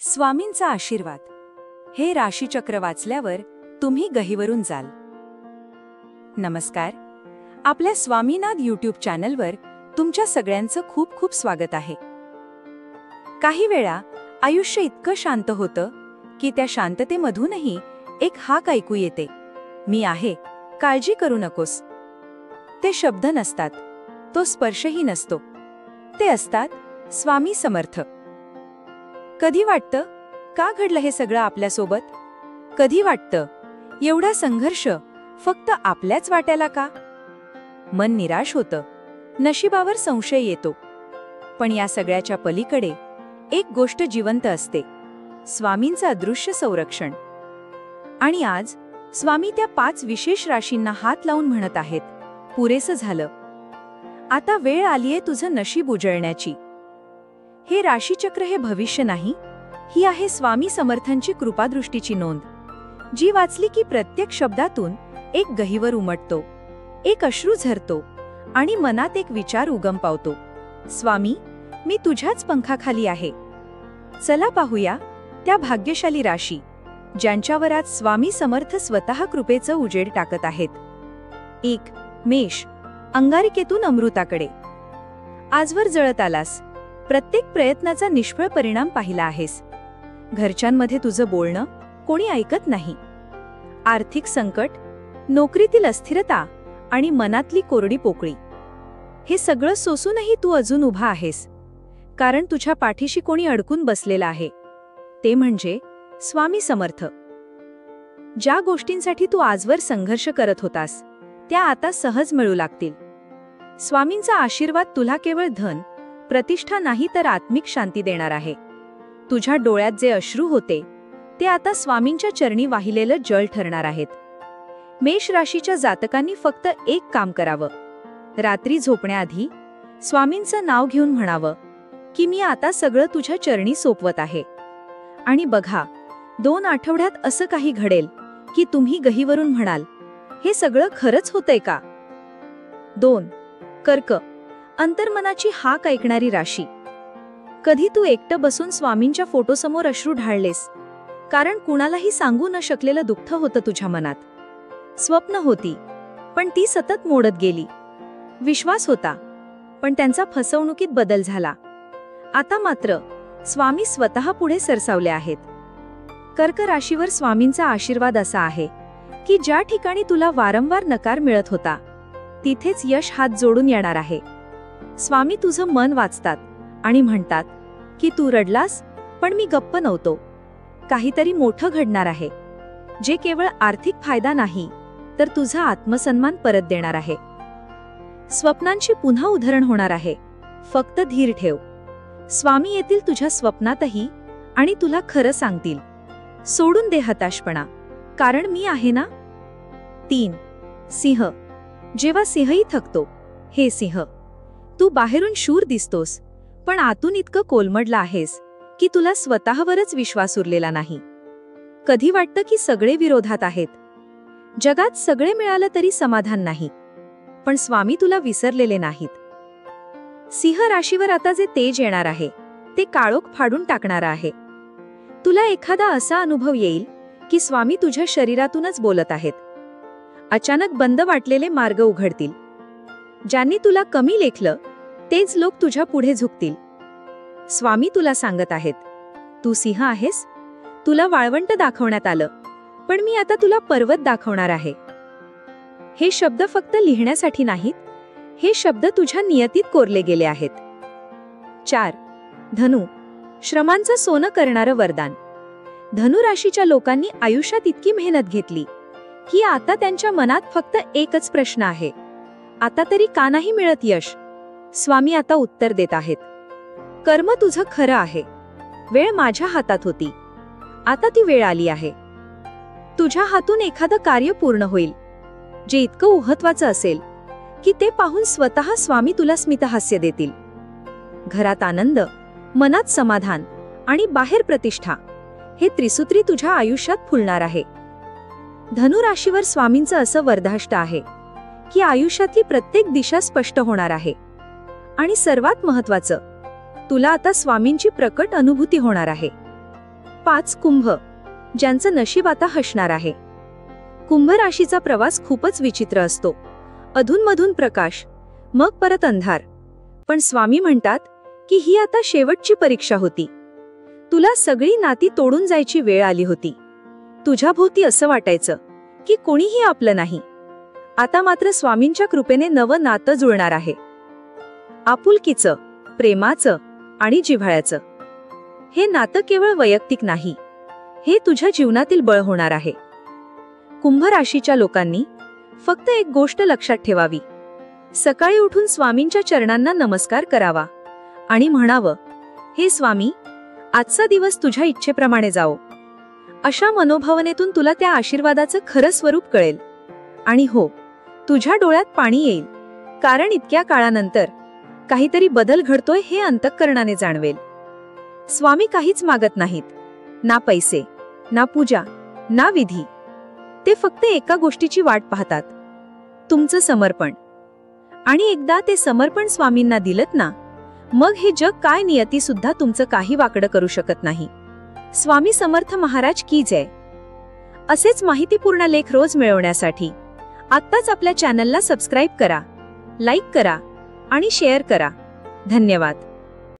स्वामींचा आशीर्वाद. हे राशीचक्र वाचल्यावर तुम्ही गहिवरून जाल. नमस्कार. आपल्या स्वामीनाथ यूट्यूब चॅनलवर तुमच्या सगळ्यांचं खूप खूप स्वागत आहे. काही वेळा आयुष्य इतकं शांत होतं की त्या शांततेमधूनही एक हाक ऐकू येते, मी आहे, काळजी करू नकोस. ते शब्द नसतात, तो स्पर्शही नसतो, ते असतात स्वामी समर्थ. कधी वाटतं का घडलं हे सगळं आपल्यासोबत? कधी वाटतं एवढा संघर्ष फक्त आपल्याच वाट्याला का? मन निराश होतं, नशिबावर संशय येतो. पण या सगळ्याच्या पलीकडे एक गोष्ट जिवंत असते, स्वामींचं अदृश्य संरक्षण. आणि आज स्वामी त्या 5 विशेष राशींना हात लावून म्हणत आहेत, पुरेसं झालं, आता वेळ आलीये तुझं नशीब उजळण्याची. हे राशीचक्र हे भविष्य नाही, ही आहे स्वामी समर्थांची कृपादृष्टीची नोंद, जी वाचली की प्रत्येक शब्दातून एक गहिवर उमटतो, एक अश्रू झरतो आणि मनात एक विचार उगम पावतो, स्वामी, मी तुझ्याच पंखाखाली आहे. चला पाहूया त्या भाग्यशाली राशी ज्यांच्यावर आज स्वामी समर्थ स्वतः कृपेचं उजेड टाकत आहेत. 1. मेष. अंगारिकेतून अमृताकडे. आजवर जळत आलास, प्रत्येक प्रयत्नाचा निष्फळ परिणाम पाहिला आहेस. घरच्यांमध्ये तुझं बोलणं कोणी ऐकत नाही. आर्थिक संकट, नोकरीतील अस्थिरता आणि मनातली कोरडी पोकळी, हे सगळं सोसूनही तू अजून उभा आहेस, कारण तुझ्या पाठीशी कोणी अडकून बसलेला आहे, ते म्हणजे स्वामी समर्थ. ज्या गोष्टींसाठी तू आजवर संघर्ष करत होतास त्या आता सहज मिळू लागतील. स्वामींचा आशीर्वाद तुला केवळ धन, प्रतिष्ठा नाही तर आत्मिक शांती देणार आहे. तुझ्या डोळ्यात जे अश्रू होते ते आता स्वामींच्या चरणी वाहिलेलं जल ठरणार आहेत. मेष राशीच्या जातकांनी फक्त एक काम करावं, रात्री झोपण्याआधी स्वामींचं नाव घेऊन म्हणावं की मी आता सगळं तुझ्या चरणी सोपवत आहे. आणि बघा, 2 आठवड्यात असं काही घडेल की तुम्ही गहिवरून म्हणाल, हे सगळं खरंच होतंय का? 2. कर्क. अंतर्मनाची हाक ऐकणारी राशी. कधी तू एकटं बसून स्वामींच्या फोटोसमोर अश्रू ढाळलेस, कारण कुणालाही सांगू न शकलेलं दुःख होतं तुझ्या मनात. स्वप्न होती पण ती सतत मोडत गेली. विश्वास होता पण त्यांचा फसवणुकीत बदल झाला. आता मात्र स्वामी स्वतः पुढे सरसावले आहेत. कर्क राशीवर स्वामींचा आशीर्वाद असा आहे की ज्या ठिकाणी तुला वारंवार नकार मिळत होता तिथेच यश हात जोडून येणार आहे. स्वामी तुझं मन वाचतात आणि म्हणतात की तू रडलास पण मी गप्प नव्हतो. काहीतरी मोठं घडणार आहे, जे केवळ आर्थिक फायदा नाही तर तुझा आत्मसन्मान परत देणार आहे. स्वप्नांची पुन्हा उधरण होणार आहे, फक्त धीर ठेव. स्वामी येतील तुझ्या स्वप्नातही आणि तुला खरं सांगतील, सोडून दे हताशपणा, कारण मी आहे ना. 3. सिंह. जेव्हा सिंहही थकतो. हे सिंह, तू बाहेरून शूर दिसतोस पण आतून इतकं कोलमडला आहेस की तुला स्वतःवरच विश्वास उरलेला नाही. कधी वाटतं की सगळे विरोधात आहेत, जगात सगळे मिळालं तरी समाधान नाही, पण स्वामी तुला विसरलेले नाहीत. सिंह राशीवर आता जे तेज येणार आहे ते काळोख फाडून टाकणारं आहे. तुला एखादा असा अनुभव येईल की स्वामी तुझ्या शरीरातूनच बोलत आहेत. अचानक बंद वाटलेले मार्ग उघडतील. ज्यांनी तुला कमी लेखलं तेच लोक तुझ्या पुढे झुकतील. स्वामी तुला सांगत आहेत, तू सिंह आहेस, तुला वाळवंट दाखवण्यात आलं, पण मी आता तुला पर्वत दाखवणार आहे. हे शब्द फक्त लिहिण्यासाठी नाहीत, हे शब्द तुझ्या नियतीत कोरले गेले आहेत. 4. धनु. श्रमांचं सोनं करणारं वरदान. धनु राशीच्या लोकांनी आयुष्यात इतकी मेहनत घेतली की आता त्यांच्या मनात फक्त एकच प्रश्न आहे, आता तरी का नाही मिळत यश? स्वामी आता उत्तर देत आहेत, कर्म तुझं खरं आहे, वेळ माझ्या हातात होती, आता ती वेळ आली आहे. तुझ्या हातून एखादं कार्य पूर्ण होईल जे इतकं महत्त्वाचं असेल की ते पाहून स्वतः स्वामी तुला स्मितहास्य देतील. घरात आनंद, मनात समाधान आणि बाहेर प्रतिष्ठा, हे त्रिसूत्री तुझ्या आयुष्यात फुलणार आहे. धनु राशीवर स्वामींचं असं वरदाष्ट आहे की आयुष्यातली प्रत्येक दिशा स्पष्ट होणार आहे. आणि सर्वात महत्त्वाचं, तुला आता स्वामींची प्रकट अनुभूती होणार आहे. 5 कुंभ, ज्यांचं नशीब आता हसणार आहे. कुंभ राशीचा प्रवास खूपच विचित्र असतो. अधूनमधून प्रकाश, मग परत अंधार. पण स्वामी म्हणतात की ही आता शेवटची परीक्षा होती. तुला सगळी नाती तोडून जायची वेळ आली होती. तुझ्याभोवती असं वाटायचं की कोणीही आपलं नाही. आता मात्र स्वामींच्या कृपेने नवं नातं जुळणार आहे. आपुलकीचं, प्रेमाचं आणि जिव्हाळ्याचं. हे नातं केवळ वैयक्तिक नाही, हे तुझ्या जीवनातील बळ होणार आहे. कुंभ राशीच्या लोकांनी फक्त एक गोष्ट लक्षात ठेवावी. सकाळी उठून स्वामींच्या चरणांना नमस्कार करावा आणि म्हणावं, हे स्वामी, आजचा दिवस तुझ्या इच्छेप्रमाणे जाओ. अशा मनोभावनेतून तुला त्या आशीर्वादाचं खरं स्वरूप कळेल. आणि हो, तुझ्या डोळ्यात पाणी येईल, कारण इतक्या काळानंतर काहीतरी बदल घडतोय हे अंतःकरणाने जाणवेल. स्वामी काहीच मागत नाहीत, ना पैसे, ना पूजा, ना विधी. ते फक्त एका गोष्टीची वाट पाहतात, तुमचं समर्पण. आणि एकदा ते समर्पण स्वामींना दिलत ना, मग हे जग काय नियती सुद्धा तुमचं काही वाकडं करू शकत नाही. स्वामी समर्थ महाराज की जय. असेच माहितीपूर्ण लेख रोज मिळवण्यासाठी आत्ताच आपल्या चॅनलला सबस्क्राईब करा, लाईक करा आणि शेअर करा. धन्यवाद.